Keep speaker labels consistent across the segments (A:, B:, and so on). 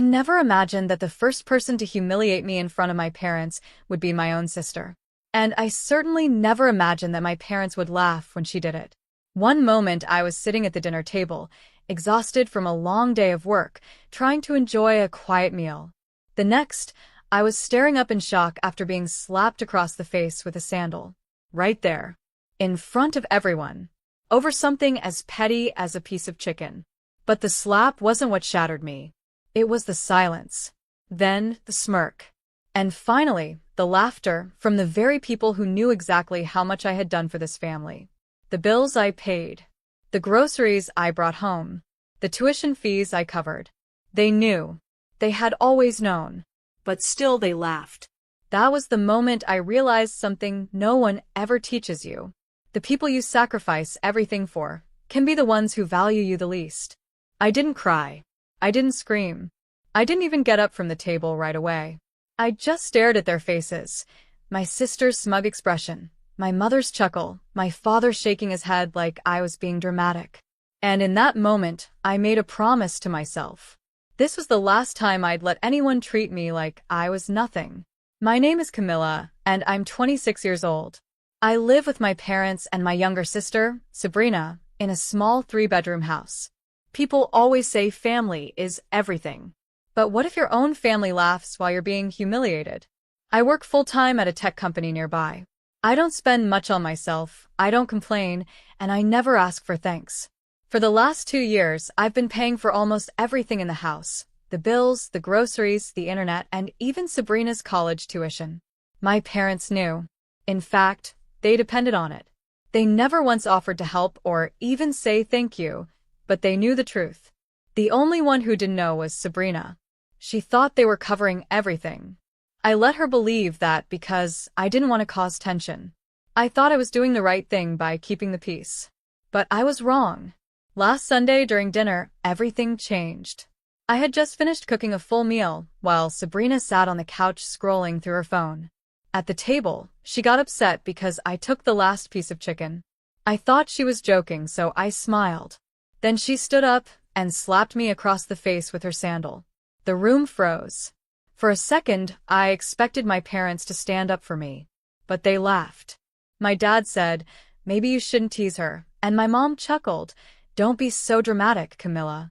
A: never imagined that the first person to humiliate me in front of my parents would be my own sister. And I certainly never imagined that my parents would laugh when she did it. One moment I was sitting at the dinner table, exhausted from a long day of work, trying to enjoy a quiet meal. The next, I was staring up in shock after being slapped across the face with a sandal. Right there. In front of everyone. Over something as petty as a piece of chicken. But the slap wasn't what shattered me. It was the silence. Then the smirk. And finally, the laughter from the very people who knew exactly how much I had done for this family. The bills I paid. The groceries I brought home. The tuition fees I covered. They knew. They had always known. But still they laughed. That was the moment I realized something no one ever teaches you. The people you sacrifice everything for can be the ones who value you the least. I didn't cry. I didn't scream. I didn't even get up from the table right away. I just stared at their faces. My sister's smug expression, my mother's chuckle, my father shaking his head like I was being dramatic. And in that moment, I made a promise to myself. This was the last time I'd let anyone treat me like I was nothing. My name is Camilla, and I'm 26 years old. I live with my parents and my younger sister, Sabrina, in a small 3-bedroom house. People always say family is everything. But what if your own family laughs while you're being humiliated? I work full-time at a tech company nearby. I don't spend much on myself, I don't complain, and I never ask for thanks. For the last 2 years, I've been paying for almost everything in the house. The bills, the groceries, the internet, and even Sabrina's college tuition. My parents knew. In fact, they depended on it. They never once offered to help or even say thank you, but they knew the truth. The only one who didn't know was Sabrina. She thought they were covering everything. I let her believe that because I didn't want to cause tension. I thought I was doing the right thing by keeping the peace. But I was wrong. Last Sunday during dinner, everything changed. I had just finished cooking a full meal, while Sabrina sat on the couch scrolling through her phone. At the table, she got upset because I took the last piece of chicken. I thought she was joking, so I smiled. Then she stood up and slapped me across the face with her sandal. The room froze. For a second, I expected my parents to stand up for me. But they laughed. My dad said, "Maybe you shouldn't tease her," and my mom chuckled, "Don't be so dramatic, Camilla."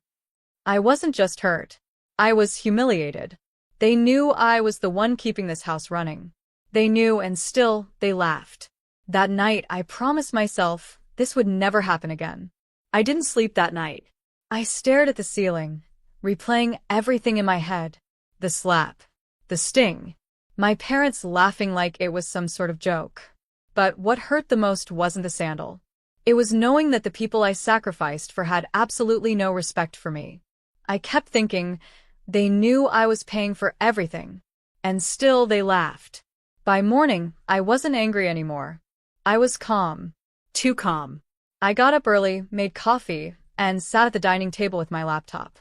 A: I wasn't just hurt. I was humiliated. They knew I was the one keeping this house running. They knew, and still, they laughed. That night, I promised myself this would never happen again. I didn't sleep that night. I stared at the ceiling, replaying everything in my head. The slap. The sting. My parents laughing like it was some sort of joke. But what hurt the most wasn't the sandal. It was knowing that the people I sacrificed for had absolutely no respect for me. I kept thinking, they knew I was paying for everything. And still they laughed. By morning, I wasn't angry anymore. I was calm. Too calm. I got up early, made coffee, and sat at the dining table with my laptop.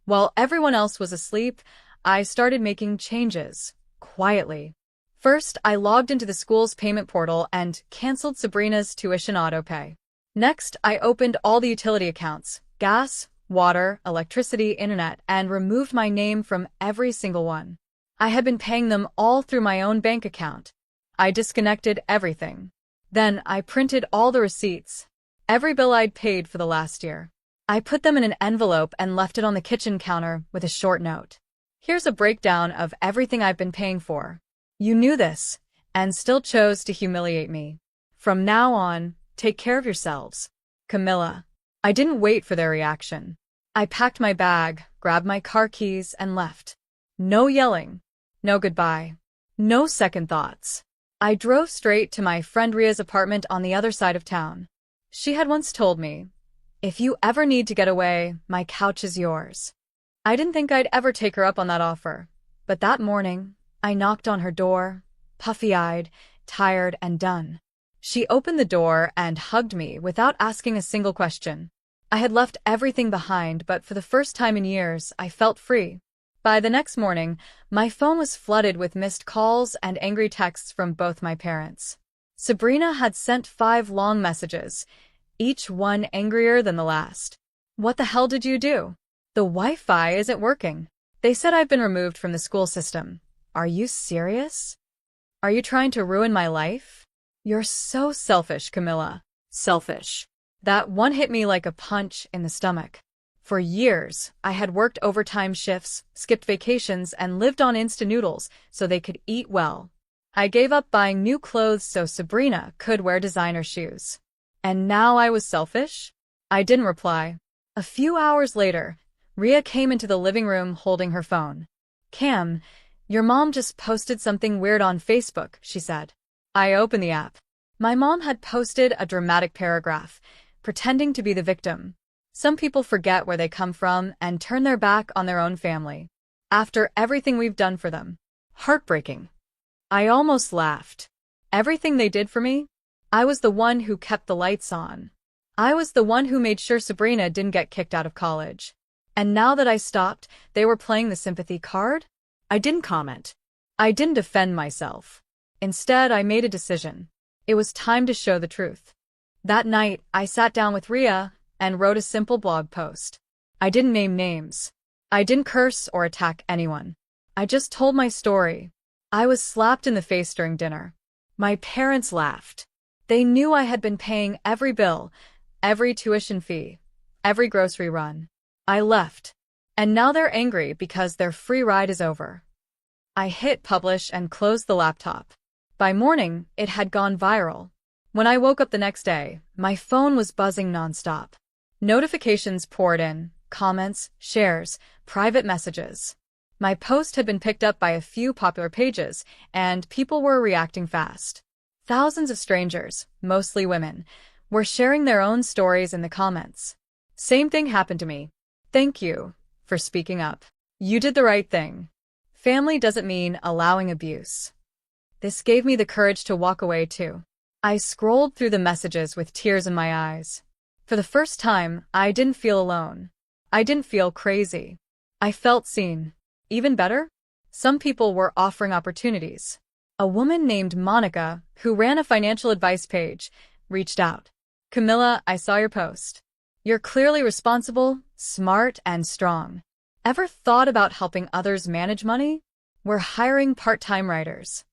A: While everyone else was asleep, I started making changes, quietly. First, I logged into the school's payment portal and canceled Sabrina's tuition autopay. Next, I opened all the utility accounts, gas, water, electricity, internet, and removed my name from every single one. I had been paying them all through my own bank account. I disconnected everything. Then I printed all the receipts, every bill I'd paid for the last year. I put them in an envelope and left it on the kitchen counter with a short note. Here's a breakdown of everything I've been paying for. You knew this, and still chose to humiliate me. From now on, take care of yourselves. Camilla. I didn't wait for their reaction. I packed my bag, grabbed my car keys, and left. No yelling. No goodbye. No second thoughts. I drove straight to my friend Ria's apartment on the other side of town. She had once told me, "If you ever need to get away, my couch is yours." I didn't think I'd ever take her up on that offer. But that morning, I knocked on her door, puffy-eyed, tired, and done. She opened the door and hugged me without asking a single question. I had left everything behind, but for the first time in years, I felt free. By the next morning, my phone was flooded with missed calls and angry texts from both my parents. Sabrina had sent 5 long messages, each one angrier than the last. "What the hell did you do? The Wi-Fi isn't working. They said I've been removed from the school system. Are you serious? Are you trying to ruin my life? You're so selfish, Camilla. Selfish. That one hit me like a punch in the stomach. For years, I had worked overtime shifts, skipped vacations, and lived on instant noodles so they could eat well. I gave up buying new clothes so Sabrina could wear designer shoes. And now I was selfish? I didn't reply. A few hours later, Ria came into the living room holding her phone. Cam, your mom just posted something weird on Facebook, she said. I opened the app. My mom had posted a dramatic paragraph, pretending to be the victim. Some people forget where they come from and turn their back on their own family. After everything we've done for them. Heartbreaking. I almost laughed. Everything they did for me? I was the one who kept the lights on. I was the one who made sure Sabrina didn't get kicked out of college. And now that I stopped, they were playing the sympathy card? I didn't comment. I didn't defend myself. Instead, I made a decision. It was time to show the truth. That night, I sat down with Ria and wrote a simple blog post. I didn't name names. I didn't curse or attack anyone. I just told my story. I was slapped in the face during dinner. My parents laughed. They knew I had been paying every bill, every tuition fee, every grocery run. I left. And now they're angry because their free ride is over. I hit publish and closed the laptop. By morning, it had gone viral. When I woke up the next day, my phone was buzzing nonstop. Notifications poured in, comments, shares, private messages. My post had been picked up by a few popular pages, and people were reacting fast. Thousands of strangers, mostly women, were sharing their own stories in the comments. Same thing happened to me. Thank you for speaking up. You did the right thing. Family doesn't mean allowing abuse. This gave me the courage to walk away too. I scrolled through the messages with tears in my eyes. For the first time, I didn't feel alone. I didn't feel crazy. I felt seen. Even better, some people were offering opportunities. A woman named Monica, who ran a financial advice page, reached out. Camilla, I saw your post. You're clearly responsible, smart, and strong. Ever thought about helping others manage money? We're hiring part-time writers.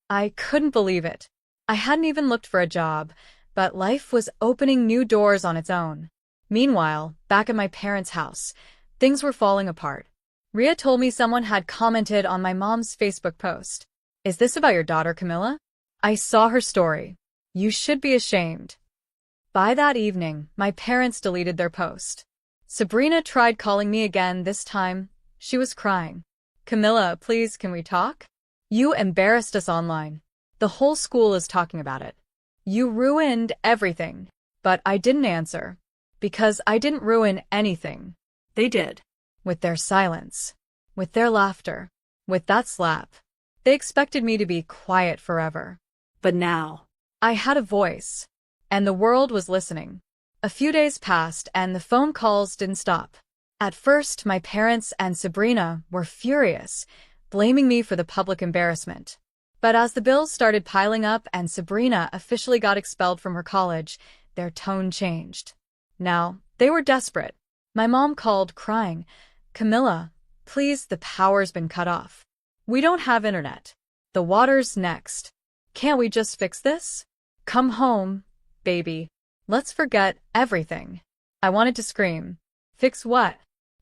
A: I couldn't believe it. I hadn't even looked for a job, but life was opening new doors on its own. Meanwhile, back at my parents' house, things were falling apart. Ria told me someone had commented on my mom's Facebook post. Is this about your daughter, Camilla? I saw her story. You should be ashamed. By that evening, my parents deleted their post. Sabrina tried calling me again this time. She was crying. Camilla, please, can we talk? You embarrassed us online. The whole school is talking about it. You ruined everything. But I didn't answer. Because I didn't ruin anything. They did. With their silence. With their laughter. With that slap. They expected me to be quiet forever. But now, I had a voice. And the world was listening. A few days passed and the phone calls didn't stop. At first, my parents and Sabrina were furious, blaming me for the public embarrassment. But as the bills started piling up and Sabrina officially got expelled from her college, their tone changed. Now, they were desperate. My mom called, crying, Camilla, please, the power's been cut off. We don't have internet. The water's next. Can't we just fix this? Come home, baby. Let's forget everything. I wanted to scream. Fix what?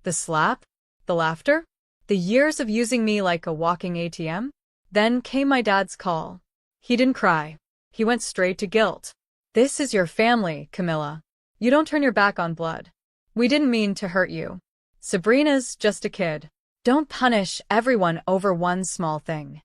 A: The slap? The laughter? The years of using me like a walking ATM? Then came my dad's call. He didn't cry. He went straight to guilt. This is your family, Camilla. You don't turn your back on blood. We didn't mean to hurt you. Sabrina's just a kid. Don't punish everyone over one small thing.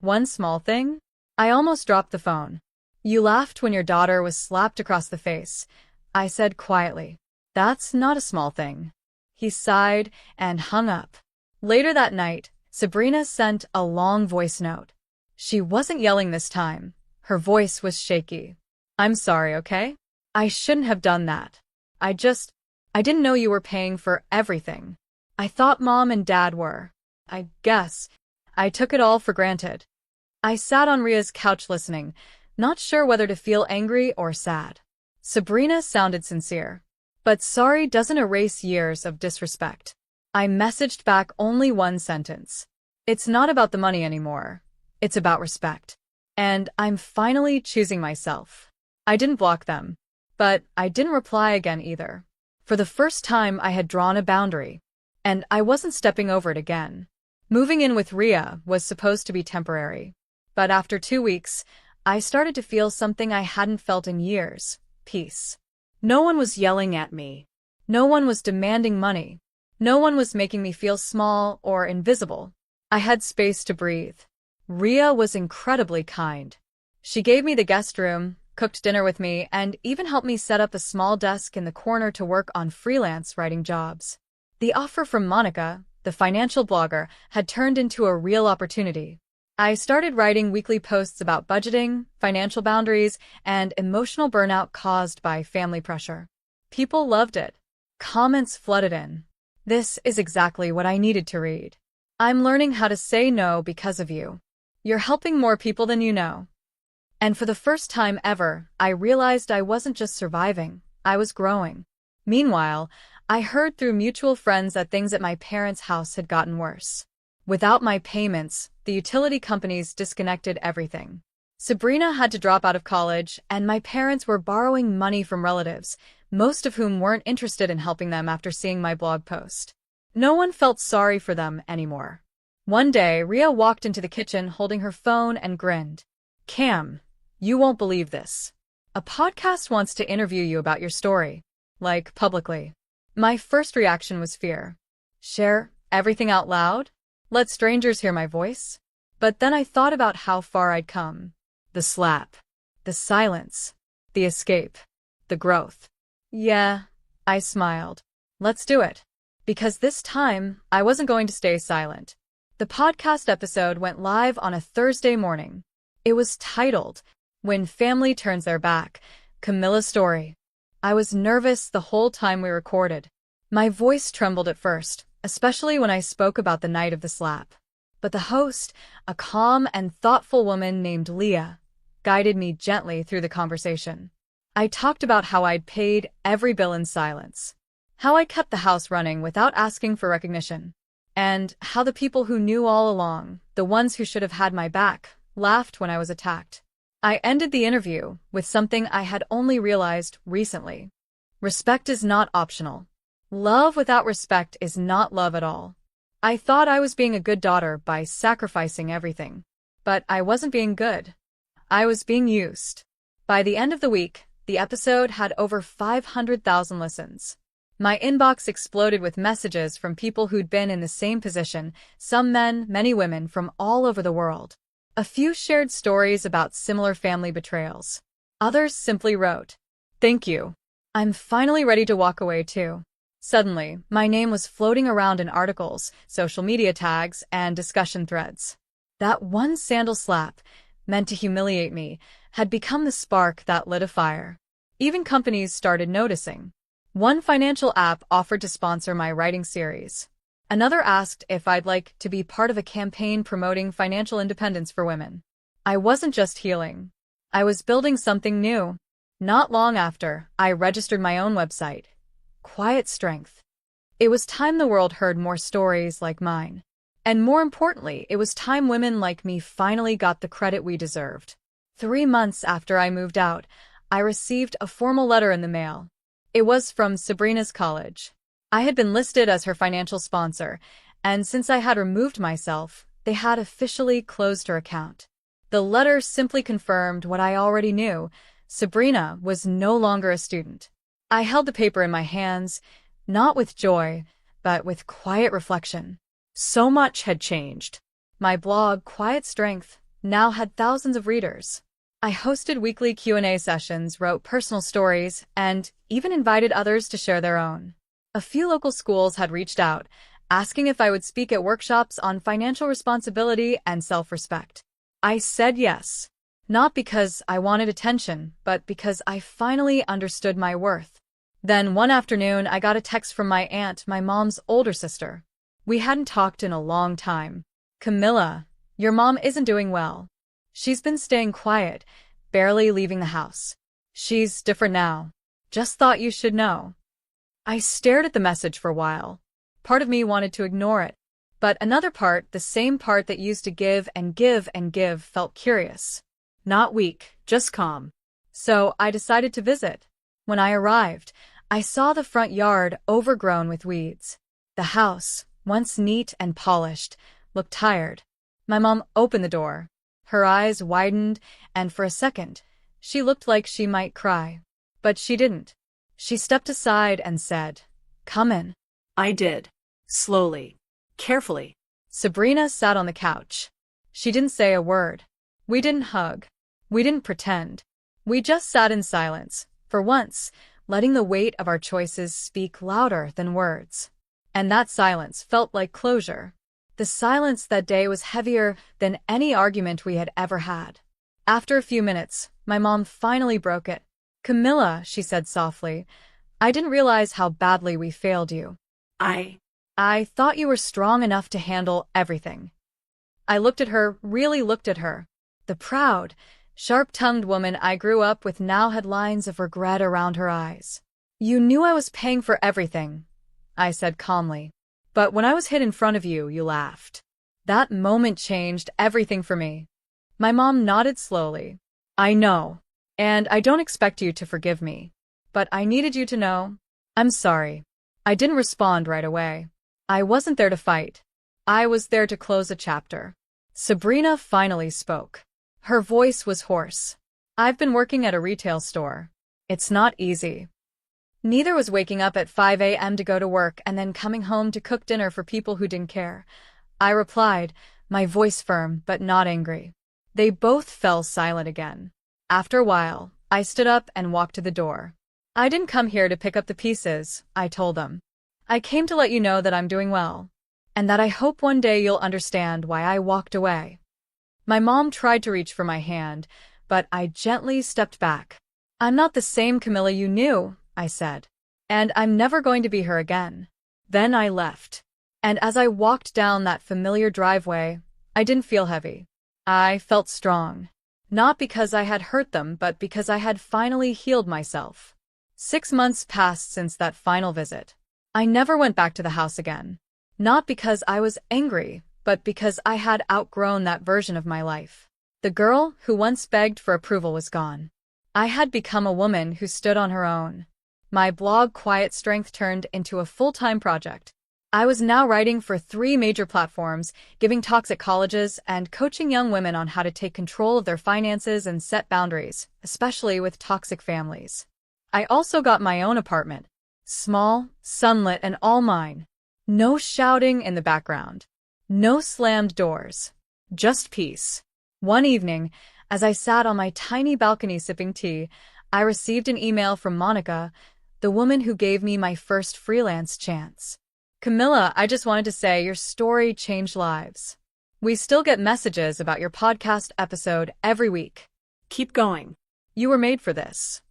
A: One small thing? I almost dropped the phone. You laughed when your daughter was slapped across the face. I said quietly. That's not a small thing. He sighed and hung up. Later that night, Sabrina sent a long voice note. She wasn't yelling this time. Her voice was shaky. I'm sorry, okay? I shouldn't have done that. I didn't know you were paying for everything. I thought mom and dad were. I guess. I took it all for granted. I sat on Ria's couch listening, not sure whether to feel angry or sad. Sabrina sounded sincere. But sorry doesn't erase years of disrespect. I messaged back only one sentence. It's not about the money anymore. It's about respect. And I'm finally choosing myself. I didn't block them, but I didn't reply again either. For the first time, I had drawn a boundary, and I wasn't stepping over it again. Moving in with Ria was supposed to be temporary, but after 2 weeks, I started to feel something I hadn't felt in years: peace. No one was yelling at me. No one was demanding money. No one was making me feel small or invisible. I had space to breathe. Ria was incredibly kind. She gave me the guest room, cooked dinner with me, and even helped me set up a small desk in the corner to work on freelance writing jobs. The offer from Monica, the financial blogger, had turned into a real opportunity. I started writing weekly posts about budgeting, financial boundaries, and emotional burnout caused by family pressure. People loved it. Comments flooded in. "This is exactly what I needed to read. I'm learning how to say no because of you. You're helping more people than you know." And for the first time ever, I realized I wasn't just surviving, I was growing. Meanwhile, I heard through mutual friends that things at my parents' house had gotten worse. Without my payments, the utility companies disconnected everything. Sabrina had to drop out of college, and my parents were borrowing money from relatives, most of whom weren't interested in helping them after seeing my blog post. No one felt sorry for them anymore. One day, Ria walked into the kitchen holding her phone and grinned. "Cam, you won't believe this. A podcast wants to interview you about your story. Like, publicly." My first reaction was fear. Share everything out loud? Let strangers hear my voice? But then I thought about how far I'd come. The slap. The silence. The escape. The growth. "Yeah," I smiled. "Let's do it." Because this time, I wasn't going to stay silent. The podcast episode went live on a Thursday morning. It was titled, "When Family Turns Their Back, Camilla's Story." I was nervous the whole time we recorded. My voice trembled at first, especially when I spoke about the night of the slap. But the host, a calm and thoughtful woman named Leah, guided me gently through the conversation. I talked about how I'd paid every bill in silence, how I kept the house running without asking for recognition, and how the people who knew all along, the ones who should have had my back, laughed when I was attacked. I ended the interview with something I had only realized recently. Respect is not optional. Love without respect is not love at all. I thought I was being a good daughter by sacrificing everything. But I wasn't being good. I was being used. By the end of the week, the episode had over 500,000 listens. My inbox exploded with messages from people who'd been in the same position, some men, many women from all over the world. A few shared stories about similar family betrayals. Others simply wrote, "Thank you. I'm finally ready to walk away too." Suddenly, my name was floating around in articles, social media tags, and discussion threads. That one sandal slap, meant to humiliate me, had become the spark that lit a fire. Even companies started noticing. One financial app offered to sponsor my writing series. Another asked if I'd like to be part of a campaign promoting financial independence for women. I wasn't just healing. I was building something new. Not long after, I registered my own website, Quiet Strength. It was time the world heard more stories like mine. And more importantly, it was time women like me finally got the credit we deserved. 3 months after I moved out, I received a formal letter in the mail. It was from Sabrina's college. I had been listed as her financial sponsor, and since I had removed myself, they had officially closed her account. The letter simply confirmed what I already knew: Sabrina was no longer a student. I held the paper in my hands, not with joy, but with quiet reflection. So much had changed. My blog, Quiet Strength, now had thousands of readers. I hosted weekly Q&A sessions, wrote personal stories, and even invited others to share their own. A few local schools had reached out, asking if I would speak at workshops on financial responsibility and self-respect. I said yes, not because I wanted attention, but because I finally understood my worth. Then one afternoon, I got a text from my aunt, my mom's older sister. We hadn't talked in a long time. "Camilla, your mom isn't doing well. She's been staying quiet, barely leaving the house. She's different now. Just thought you should know." I stared at the message for a while. Part of me wanted to ignore it. But another part, the same part that used to give and give and give, felt curious. Not weak, just calm. So I decided to visit. When I arrived, I saw the front yard overgrown with weeds. The house, once neat and polished, looked tired. My mom opened the door. Her eyes widened, and for a second, she looked like she might cry. But she didn't. She stepped aside and said, "Come in."
B: I did. Slowly. Carefully.
A: Sabrina sat on the couch. She didn't say a word. We didn't hug. We didn't pretend. We just sat in silence, for once, letting the weight of our choices speak louder than words. And that silence felt like closure. The silence that day was heavier than any argument we had ever had. After a few minutes, my mom finally broke it. "Camilla," she said softly, "I didn't realize how badly we failed you. I thought you were strong enough to handle everything." I looked at her, really looked at her. The proud, sharp-tongued woman I grew up with now had lines of regret around her eyes. "You knew I was paying for everything," I said calmly. "But when I was hit in front of you, you laughed." That moment changed everything for me. My mom nodded slowly. "I know. And I don't expect you to forgive me. But I needed you to know. I'm sorry." I didn't respond right away. I wasn't there to fight. I was there to close a chapter. Sabrina finally spoke. Her voice was hoarse. "I've been working at a retail store. It's not easy." Neither was waking up at 5 a.m. to go to work and then coming home to cook dinner for people who didn't care. I replied, my voice firm but not angry. They both fell silent again. After a while, I stood up and walked to the door. "I didn't come here to pick up the pieces," I told them. "I came to let you know that I'm doing well, and that I hope one day you'll understand why I walked away." My mom tried to reach for my hand, but I gently stepped back. "I'm not the same Camilla you knew," I said. "And I'm never going to be her again." Then I left. And as I walked down that familiar driveway, I didn't feel heavy. I felt strong. Not because I had hurt them, but because I had finally healed myself. 6 months passed since that final visit. I never went back to the house again. Not because I was angry, but because I had outgrown that version of my life. The girl who once begged for approval was gone. I had become a woman who stood on her own. My blog Quiet Strength turned into a full-time project. I was now writing for 3 major platforms, giving talks at colleges, and coaching young women on how to take control of their finances and set boundaries, especially with toxic families. I also got my own apartment. Small, sunlit, and all mine. No shouting in the background. No slammed doors. Just peace. One evening, as I sat on my tiny balcony sipping tea, I received an email from Monica, the woman who gave me my first freelance chance. "Camilla, I just wanted to say your story changed lives. We still get messages about your podcast episode every week.
B: Keep going.
A: You were made for this."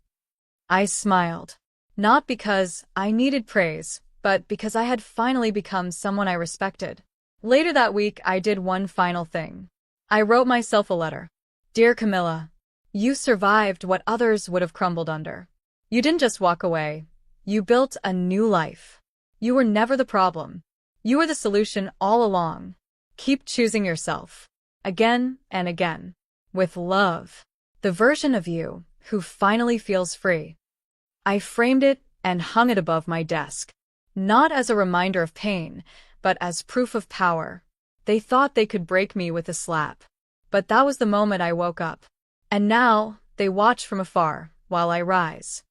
A: I smiled. Not because I needed praise, but because I had finally become someone I respected. Later that week, I did one final thing. I wrote myself a letter. "Dear Camilla, you survived what others would have crumbled under. You didn't just walk away. You built a new life. You were never the problem. You were the solution all along. Keep choosing yourself. Again and again. With love. The version of you who finally feels free." I framed it and hung it above my desk. Not as a reminder of pain, but as proof of power. They thought they could break me with a slap. But that was the moment I woke up. And now, they watch from afar, while I rise.